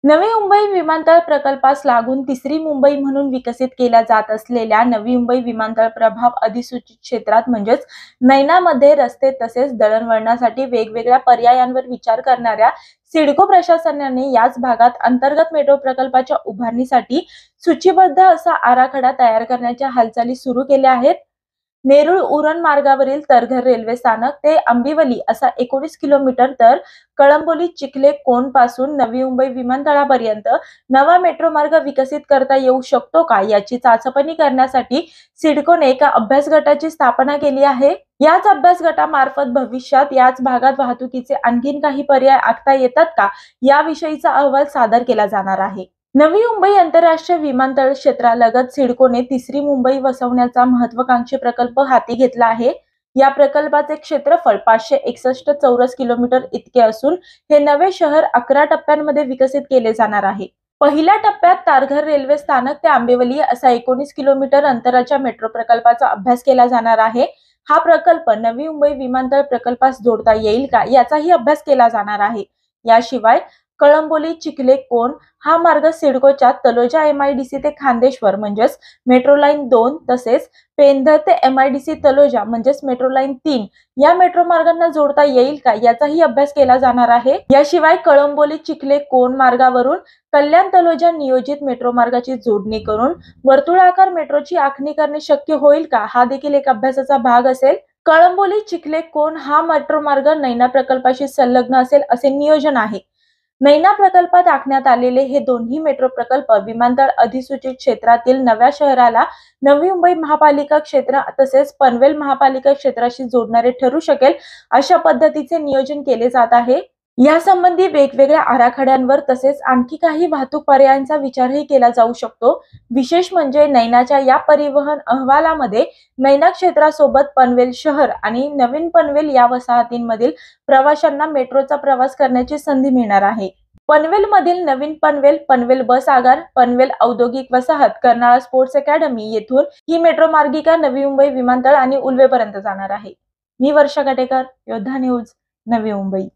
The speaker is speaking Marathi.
नवी मुंबई विमानतळ प्रकल्पास लागून तिसरी मुंबई म्हणून विकसित केल्या जात असलेल्या नवी मुंबई विमानतळ प्रभाव अधिसूचित क्षेत्रात म्हणजेच नैनामध्ये रस्ते तसेच दळणवळणासाठी वेगवेगळ्या पर्यायांवर विचार करणाऱ्या सिडको प्रशासनाने याच भागात अंतर्गत मेट्रो प्रकल्पाच्या उभारणीसाठी सूचीबद्ध असा आराखडा तयार करण्याच्या हालचाली सुरू केल्या आहेत. नेरूळ उरण मार्गावरील तरघर रेल्वे स्थानक ते आंबिवली असा 19 किलोमीटर तर कळंबोली चिखले कोण पासून नवी मुंबई विमानतळापर्यंत नवा मेट्रो मार्ग विकसित करता येऊ शकतो का याची चाचपणी करण्यासाठी सिडकोने एका अभ्यास गटाची स्थापना केली आहे. याच अभ्यास गटामार्फत भविष्यात याच भागात वाहतुकीचे आणखीन काही पर्याय आखता येतात का याविषयीचा अहवाल सादर केला जाणार आहे. नवी मुंबई आंतरराष्ट्रीय विमानतळ क्षेत्रालगत सिडकोने तिसरी मुंबई वसवण्याचा महत्वाकांक्षी प्रकल्प हाती घेतला आहे. या प्रकल्पाचे क्षेत्रफळ 561 चौरस किलोमीटर इतके असून हे नवे शहर 11 टप्प्यांमध्ये विकसित केले जाणार आहे. पहिल्या टप्प्यात तारघर रेल्वे स्थानक ते आंबिवली असा 19 किलोमीटर अंतराच्या मेट्रो प्रकल्पाचा अभ्यास केला जाणार आहे. हा प्रकल्प नवी मुंबई विमानतळ प्रकल्पास जोडता येईल का याचाही अभ्यास केला जाणार आहे. याशिवाय कळंबोली चिखले कोण हा मार्ग सिडकोच्या तलोजा MIDC ते खांदेश्वर म्हणजेच मेट्रो लाईन 2 तसेच पेंधर ते MIDC तलोजा म्हणजेच मेट्रो लाईन 3 या मेट्रो मार्गांना जोडता येईल का याचाही अभ्यास केला जाणार आहे. याशिवाय कळंबोली चिखले कोण मार्गावरून कल्याण तलोजा नियोजित मेट्रो मार्गाची जोडणी करून वर्तुळाकार मेट्रोची आखणी करणे शक्य होईल का हा देखील एक अभ्यासाचा भाग असेल. कळंबोली चिखले कोण हा मेट्रो मार्ग नैना प्रकल्पाशी संलग्न असेल असे नियोजन आहे. नैना प्रकल्पात आखण्यात आलेले हे दोन्ही मेट्रो प्रकल्प विमानतळ अधिसूचित क्षेत्रातील नव्या शहराला नवी मुंबई महापालिका क्षेत्र तसेच पनवेल महापालिका क्षेत्राशी जोडणारे ठरू शकेल अशा पद्धतीचे नियोजन केले जात आहे. यासंबंधी वेगवेगळ्या आराखड्यांवर तसेच आणखी काही वाहतूक पर्यायांचा विचारही केला जाऊ शकतो. विशेष म्हणजे नैनाच्या या परिवहन अहवालामध्ये नैना क्षेत्रासोबत पनवेल शहर आणि नवीन पनवेल या वसाहतींमधील प्रवाशांना मेट्रोचा प्रवास करण्याची संधी मिळणार आहे. पनवेल मधील नवीन पनवेल, पनवेल बस आगार, पनवेल औद्योगिक वसाहत, कर्नाळा स्पोर्ट्स अकॅडमी येथून ही मेट्रो मार्गिका नवी मुंबई विमानतळ आणि उल्वेपर्यंत जाणार आहे. मी वर्षा काटेकर, योद्धा न्यूज, नवी मुंबई.